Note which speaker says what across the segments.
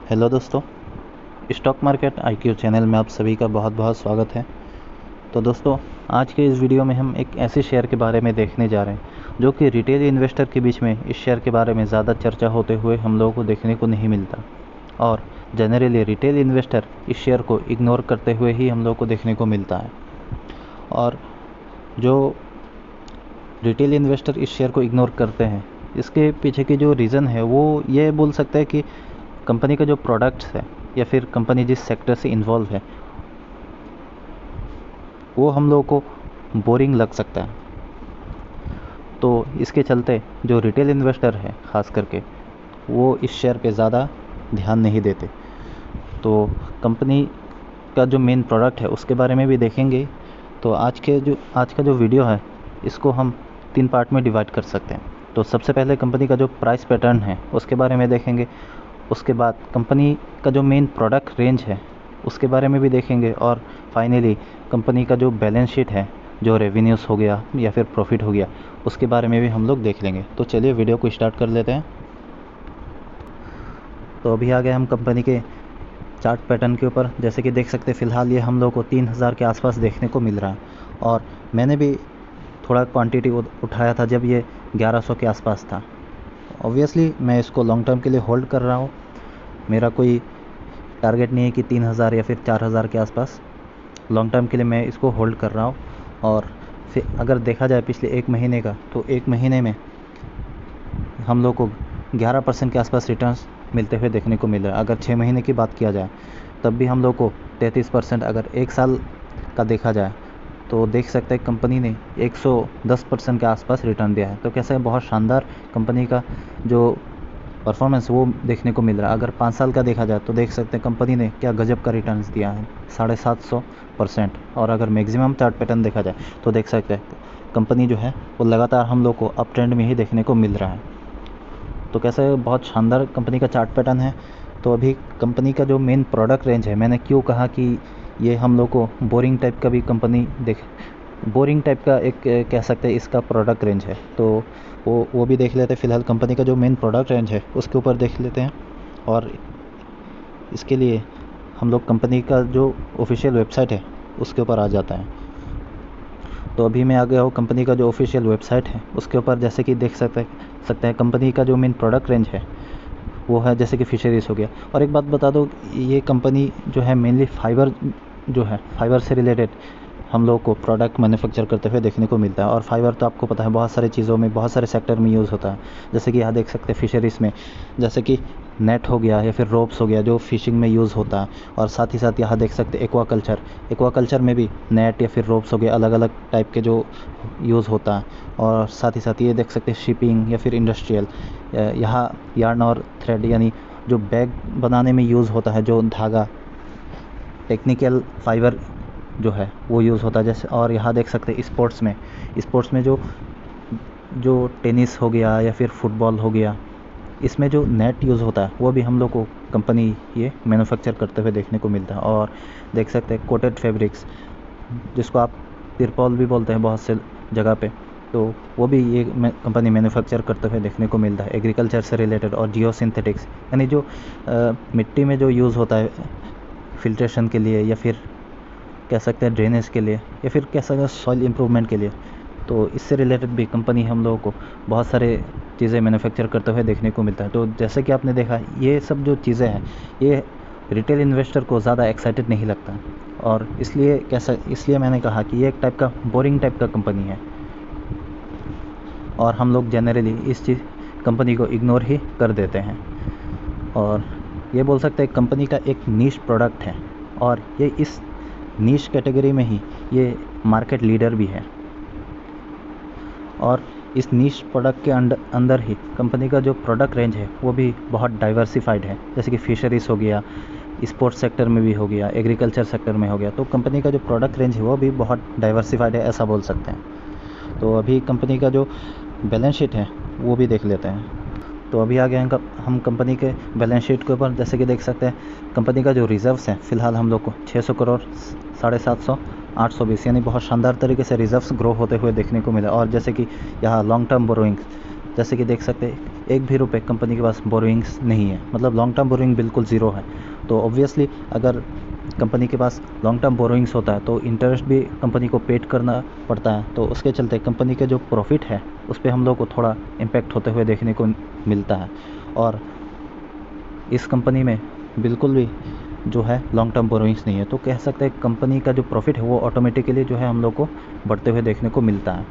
Speaker 1: Hello दोस्तों, stock market IQ channel में आप सभी का बहुत बहुत स्वागत है। तो दोस्तों, आज के इस वीडियो में हम एक ऐसे शेयर के बारे में देखने जा रहे हैं जो कि रिटेल इन्वेस्टर के बीच में इस शेयर के बारे में ज़्यादा चर्चा होते हुए हम लोगों को देखने को नहीं मिलता, और जनरली रिटेल इन्वेस्टर इस शेयर को इग्नोर करते हुए ही हम लोगों को देखने को मिलता है। और जो रिटेल इन्वेस्टर इस शेयर को इग्नोर करते हैं, इसके पीछे की जो रीज़न है वो ये बोल सकते हैं कि कंपनी का जो प्रोडक्ट्स है या फिर कंपनी जिस सेक्टर से इन्वॉल्व है वो हम लोगों को बोरिंग लग सकता है। तो इसके चलते जो रिटेल इन्वेस्टर है ख़ास करके वो इस शेयर पे ज़्यादा ध्यान नहीं देते। तो कंपनी का जो मेन प्रोडक्ट है उसके बारे में भी देखेंगे। तो आज का जो वीडियो है इसको हम 3 पार्ट में डिवाइड कर सकते हैं। तो सबसे पहले कंपनी का जो प्राइस पैटर्न है उसके बारे में देखेंगे। उसके बाद कंपनी का जो मेन प्रोडक्ट रेंज है उसके बारे में भी देखेंगे। और फाइनली कंपनी का जो बैलेंस शीट है, जो रेवेन्यूज़ हो गया या फिर प्रॉफिट हो गया, उसके बारे में भी हम लोग देख लेंगे। तो चलिए वीडियो को स्टार्ट कर लेते हैं। तो अभी आ गए हम कंपनी के चार्ट पैटर्न के ऊपर। जैसे कि देख सकते हैं फ़िलहाल ये हम लोग को 3000 के आसपास देखने को मिल रहा है, और मैंने भी थोड़ा क्वांटिटी उठाया था जब ये 1100 के आसपास था। ऑब्वियसली मैं इसको लॉन्ग टर्म के लिए होल्ड कर रहा हूँ। मेरा कोई टारगेट नहीं है कि 3000 या फिर 4000 के आसपास। लॉन्ग टर्म के लिए मैं इसको होल्ड कर रहा हूँ। और फिर अगर देखा जाए पिछले 1 महीने का, तो 1 महीने में हम लोग को 11% के आसपास रिटर्न्स मिलते हुए देखने को मिल रहा है। अगर 6 महीने की बात किया जाए तब भी हम लोग को 33%, अगर 1 साल का देखा जाए तो देख सकते हैं कंपनी ने 110% के आसपास रिटर्न दिया है। तो कैसे बहुत शानदार कंपनी का जो परफॉर्मेंस वो देखने को मिल रहा है। अगर 5 साल का देखा जाए तो देख सकते हैं कंपनी ने क्या गजब का रिटर्न्स दिया है, 750%। और अगर मैक्सिमम चार्ट पैटर्न देखा जाए तो देख सकते हैं कंपनी जो है वो लगातार हम लोग को अप ट्रेंड में ही देखने को मिल रहा है। तो कैसे बहुत शानदार कंपनी का चार्ट पैटर्न है। तो अभी कंपनी का जो मेन प्रोडक्ट रेंज है, मैंने क्यों कहा कि ये हम लोग को बोरिंग टाइप का भी बोरिंग टाइप का एक कह सकते हैं इसका प्रोडक्ट रेंज है। तो वो भी देख लेते हैं। फ़िलहाल कंपनी का जो मेन प्रोडक्ट रेंज है उसके ऊपर देख लेते हैं। और इसके लिए हम लोग कंपनी का जो ऑफिशियल वेबसाइट है उसके ऊपर आ जाता है। तो अभी मैं आ गया हूँ कंपनी का जो ऑफिशियल वेबसाइट है उसके ऊपर। जैसे कि देख सकते हैं कंपनी का जो मेन प्रोडक्ट रेंज है वो है जैसे कि फिशरीज़ हो गया। और एक बात बता दो, ये कंपनी जो है मेनली फाइबर से रिलेटेड हम लोग को प्रोडक्ट मैन्युफैक्चर करते हुए देखने को मिलता है। और फाइबर तो आपको पता है बहुत सारी चीज़ों में, बहुत सारे सेक्टर में यूज़ होता है। जैसे कि यहाँ देख सकते हैं फिशरीज़ में जैसे कि नेट हो गया या फिर रोप्स हो गया जो फिशिंग में यूज़ होता है। और साथ ही साथ यहाँ देख सकते हैं एक्वाकल्चर में भी नेट या फिर रोप्स हो गया, अलग अलग टाइप के जो यूज़ होता है। और साथ ही साथ ये देख सकते हैं शिपिंग या फिर इंडस्ट्रियल, यहाँ यार्न और थ्रेड यानी जो बैग बनाने में यूज़ होता है, जो धागा टेक्निकल फाइबर जो है वो यूज़ होता है। जैसे और यहाँ देख सकते हैं स्पोर्ट्स में जो टेनिस हो गया या फिर फुटबॉल हो गया, इसमें जो नेट यूज़ होता है वो भी हम लोग को कंपनी ये मैन्युफैक्चर करते हुए देखने को मिलता है। और देख सकते हैं कोटेड फैब्रिक्स, जिसको आप तिरपॉल भी बोलते हैं बहुत से जगह पे, तो वो भी ये कंपनी मैन्युफैक्चर करते हुए देखने को मिलता है। एग्रीकल्चर से रिलेटेड और जियो सिंथेटिक्स यानी जो मिट्टी में जो यूज़ होता है फिल्ट्रेशन के लिए, या फिर कह सकते हैं ड्रेनेज के लिए, या फिर कह सकते हैं सॉइल इम्प्रूवमेंट के लिए, तो इससे रिलेटेड भी कंपनी हम लोगों को बहुत सारे चीज़ें मैन्युफैक्चर करते हुए देखने को मिलता है। तो जैसे कि आपने देखा, ये सब जो चीज़ें हैं ये रिटेल इन्वेस्टर को ज़्यादा एक्साइटेड नहीं लगता, और इसलिए मैंने कहा कि ये एक टाइप का बोरिंग टाइप का कंपनी है, और हम लोग जनरली इस कंपनी को इग्नोर ही कर देते हैं। और ये बोल सकते हैं कंपनी का एक नीश प्रोडक्ट है, और ये इस नीश कैटेगरी में ही ये मार्केट लीडर भी है। और इस नीश प्रोडक्ट के अंदर ही कंपनी का जो प्रोडक्ट रेंज है वो भी बहुत डाइवर्सिफाइड है। जैसे कि फिशरीज़ हो गया, स्पोर्ट्स सेक्टर में भी हो गया, एग्रीकल्चर सेक्टर में हो गया। तो कंपनी का जो प्रोडक्ट रेंज है वो भी बहुत डाइवर्सिफाइड है, ऐसा बोल सकते हैं। तो अभी कंपनी का जो बैलेंस शीट है वो भी देख लेते हैं। तो अभी आ गए हम कंपनी के बैलेंस शीट के ऊपर। जैसे कि देख सकते हैं कंपनी का जो रिज़र्व्स है फ़िलहाल हम लोग को 600 करोड़ 750 820 यानी बहुत शानदार तरीके से रिज़र्व्स ग्रो होते हुए देखने को मिला। और जैसे कि यहाँ लॉन्ग टर्म बोरोइंग्स जैसे कि देख सकते हैं एक भी रुपये कंपनी के पास बोरोइंग्स नहीं है, मतलब लॉन्ग टर्म बोरोइंग बिल्कुल ज़ीरो है। तो ऑब्वियसली अगर कंपनी के पास लॉन्ग टर्म बोरोइंग्स होता है तो इंटरेस्ट भी कंपनी को पेड करना पड़ता है, तो उसके चलते कंपनी के जो प्रॉफिट है उस पर हम लोग को थोड़ा इम्पेक्ट होते हुए देखने को मिलता है। और इस कंपनी में बिल्कुल भी जो है लॉन्ग टर्म बोरोइंग्स नहीं है, तो कह सकते हैं कंपनी का जो प्रॉफिट है वो ऑटोमेटिकली जो है हम लोग को बढ़ते हुए देखने को मिलता है।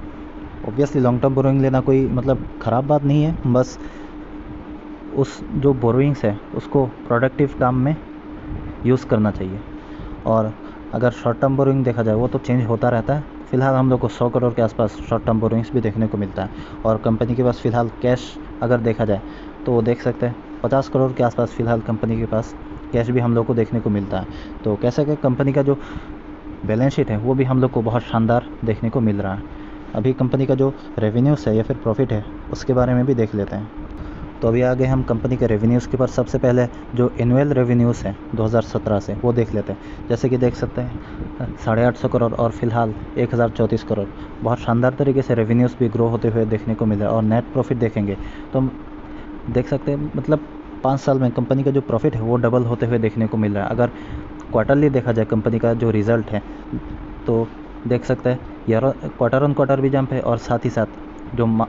Speaker 1: ऑब्वियसली लॉन्ग टर्म बोरोइंग लेना कोई मतलब ख़राब बात नहीं है, बस उस जो बोरोइंग्स है उसको प्रोडक्टिव काम में यूज़ करना चाहिए। और अगर शॉर्ट टर्म बोरोइंग देखा जाए वो तो चेंज होता रहता है। फ़िलहाल हम लोग को 100 करोड़ के आसपास शॉर्ट टर्म बोरोइंग्स भी देखने को मिलता है, और कंपनी के पास फ़िलहाल कैश अगर देखा जाए तो वो देख सकते हैं 50 करोड़ के आसपास फ़िलहाल कंपनी के पास कैश भी हम लोग को देखने को मिलता है। तो कह सकते हैं कंपनी का जो बैलेंस शीट है वो भी हम लोग को बहुत शानदार देखने को मिल रहा है। अभी कंपनी का जो रेवेन्यूज़ है या फिर प्रॉफिट है उसके बारे में भी देख लेते हैं। तो अभी आगे हम कंपनी के रेवेन्यूज़ के ऊपर सबसे पहले जो एनुअल रेवेन्यूज़ हैं 2017 से वो देख लेते हैं। जैसे कि देख सकते हैं 850 करोड़ और फिलहाल 1034 करोड़, बहुत शानदार तरीके से रेवेन्यूज़ भी ग्रो होते हुए देखने को मिल रहा है। और नेट प्रॉफिट देखेंगे तो हम देख सकते हैं मतलब 5 साल में कंपनी का जो प्रॉफिट है वो डबल होते हुए देखने को मिल रहा है। अगर क्वार्टरली देखा जाए कंपनी का जो रिज़ल्ट है तो देख सकते हैं क्वार्टर ऑन क्वार्टर भी जंप है, और साथ ही साथ जो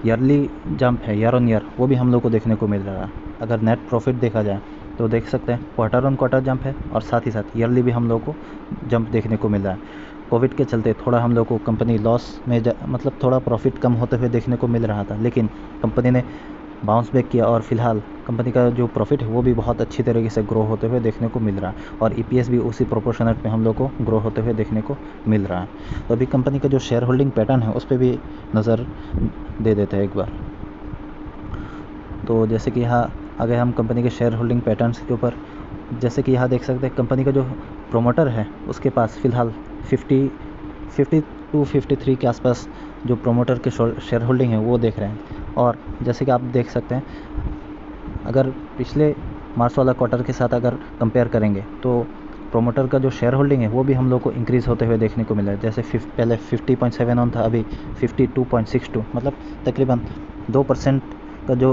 Speaker 1: ईयरली जंप है ईयर ऑन ईयर वो भी हम लोग को देखने को मिल रहा है। अगर नेट प्रॉफिट देखा जाए तो देख सकते हैं क्वार्टर ऑन क्वार्टर जंप है, और साथ ही साथ ईयरली भी हम लोग को जंप देखने को मिल रहा है। कोविड के चलते थोड़ा हम लोग को कंपनी लॉस में मतलब थोड़ा प्रॉफिट कम होते हुए देखने को मिल रहा था, लेकिन कंपनी ने बाउंस बैक किया और फिलहाल कंपनी का जो प्रॉफिट है वो भी बहुत अच्छी तरीके से ग्रो होते हुए देखने को मिल रहा है, और ईपीएस भी उसी प्रोपोर्शनेट में हम लोग को ग्रो होते हुए देखने को मिल रहा है। तो अभी कंपनी का जो शेयर होल्डिंग पैटर्न है उस पर भी नज़र दे देते हैं एक बार। तो जैसे कि यहाँ आगे हम कंपनी के शेयर होल्डिंग पैटर्न्स के ऊपर, जैसे कि यहाँ देख सकते हैं कंपनी का जो प्रोमोटर है उसके पास फ़िलहाल 50 to 53 के आसपास जो प्रोमोटर के शेयर होल्डिंग है वो देख रहे हैं। और जैसे कि आप देख सकते हैं अगर पिछले मार्च वाला क्वार्टर के साथ अगर कंपेयर करेंगे तो प्रोमोटर का जो शेयर होल्डिंग है वो भी हम लोग को इंक्रीज़ होते हुए देखने को मिला है। जैसे पहले 50.71 था, अभी 52.62, मतलब तकरीबन 2% का जो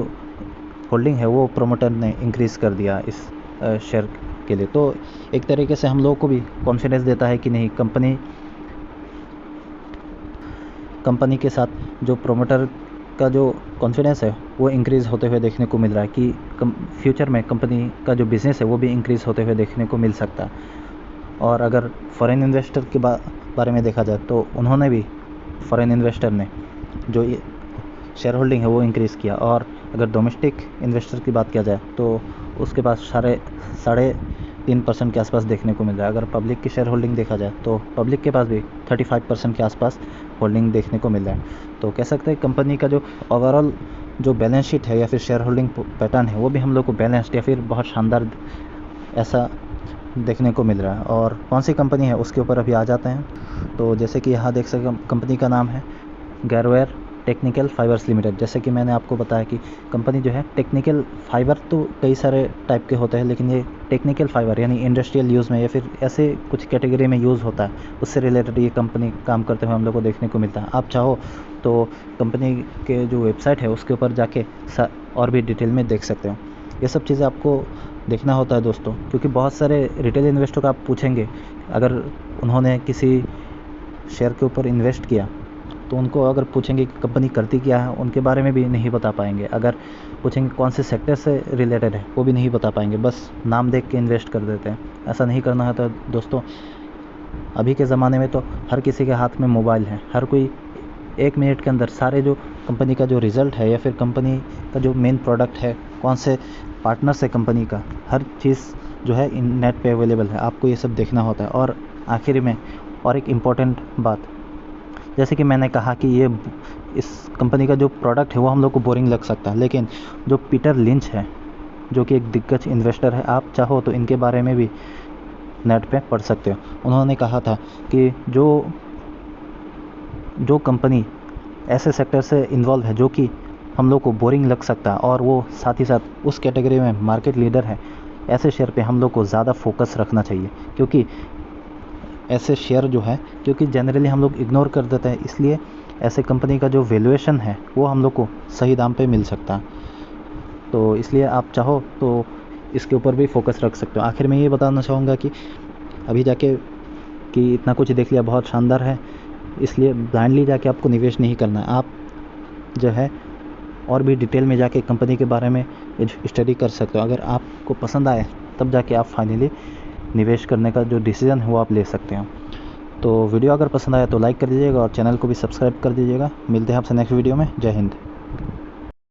Speaker 1: होल्डिंग है वो प्रोमोटर ने इंक्रीज़ कर दिया इस शेयर के लिए। तो एक तरीके से हम लोग को भी कॉन्फिडेंस देता है कि नहीं, कंपनी के साथ जो प्रोमोटर का जो कॉन्फिडेंस है वो इंक्रीज़ होते हुए देखने को मिल रहा है कि फ्यूचर में कंपनी का जो बिज़नेस है वो भी इंक्रीज़ होते हुए देखने को मिल सकता है। और अगर फॉरेन इन्वेस्टर के बारे में देखा जाए तो उन्होंने भी, फॉरेन इन्वेस्टर ने जो शेयर होल्डिंग है वो इंक्रीज़ किया। और अगर डोमेस्टिक इन्वेस्टर की बात किया जाए तो उसके पास 3.5% के आसपास देखने को मिल रहा है। अगर पब्लिक की शेयर होल्डिंग देखा जाए तो पब्लिक के पास भी 35% के आसपास होल्डिंग देखने को मिल रहा है। तो कह सकते हैं कंपनी का जो ओवरऑल जो बैलेंस शीट है या फिर शेयर होल्डिंग पैटर्न है वो भी हम लोग को बैलेंस्ड या फिर बहुत शानदार ऐसा देखने को मिल रहा है। और कौन सी कंपनी है उसके ऊपर अभी आ जाते हैं। तो जैसे कि यहाँ देख सकते कंपनी का नाम है गैरवेयर टेक्निकल फाइबर्स लिमिटेड। जैसे कि मैंने आपको बताया कि कंपनी जो है टेक्निकल फाइबर तो कई सारे टाइप के होते हैं, लेकिन ये टेक्निकल फाइबर यानी इंडस्ट्रियल यूज़ में या फिर ऐसे कुछ कैटेगरी में यूज़ होता है, उससे रिलेटेड ये कंपनी काम करते हुए हम लोग को देखने को मिलता है। आप चाहो तो कंपनी के जो वेबसाइट है उसके ऊपर जाके और भी डिटेल में देख सकते हो। ये सब चीज़ें आपको देखना होता है दोस्तों, क्योंकि बहुत सारे रिटेल इन्वेस्टर को आप पूछेंगे, अगर उन्होंने किसी शेयर के ऊपर इन्वेस्ट किया तो उनको अगर पूछेंगे कि कंपनी करती क्या है, उनके बारे में भी नहीं बता पाएंगे। अगर पूछेंगे कौन से सेक्टर से रिलेटेड है वो भी नहीं बता पाएंगे, बस नाम देख के इन्वेस्ट कर देते हैं। ऐसा नहीं करना है तो दोस्तों, अभी के ज़माने में तो हर किसी के हाथ में मोबाइल है, हर कोई 1 मिनट के अंदर सारे जो कंपनी का जो रिज़ल्ट है या फिर कंपनी का जो मेन प्रोडक्ट है, कौन से पार्टनर्स है कंपनी का, हर चीज़ जो है नेट पे अवेलेबल है। आपको ये सब देखना होता है। और आखिर में और एक इम्पॉर्टेंट बात, जैसे कि मैंने कहा कि ये इस कंपनी का जो प्रोडक्ट है वो हम लोग को बोरिंग लग सकता है, लेकिन जो पीटर लिंच है जो कि एक दिग्गज इन्वेस्टर है, आप चाहो तो इनके बारे में भी नेट पे पढ़ सकते हो। उन्होंने कहा था कि जो कंपनी ऐसे सेक्टर से इन्वॉल्व है जो कि हम लोग को बोरिंग लग सकता है और वो साथ ही साथ उस कैटेगरी में मार्केट लीडर है, ऐसे शेयर पे हम लोग को ज़्यादा फोकस रखना चाहिए। क्योंकि ऐसे शेयर जो है, क्योंकि जनरली हम लोग इग्नोर कर देते हैं, इसलिए ऐसे कंपनी का जो वैल्यूएशन है वो हम लोग को सही दाम पे मिल सकता है। तो इसलिए आप चाहो तो इसके ऊपर भी फोकस रख सकते हो। आखिर में ये बताना चाहूँगा कि अभी जाके कि इतना कुछ देख लिया, बहुत शानदार है, इसलिए ब्लाइंडली जाके आपको निवेश नहीं करना है। आप जो है और भी डिटेल में जाके कंपनी के बारे में स्टडी कर सकते हो। अगर आपको पसंद आए तब जाके आप फाइनली निवेश करने का जो डिसीज़न है वो आप ले सकते हो। तो वीडियो अगर पसंद आया तो लाइक कर दीजिएगा और चैनल को भी सब्सक्राइब कर दीजिएगा। मिलते हैं आपसे नेक्स्ट वीडियो में। जय हिंद।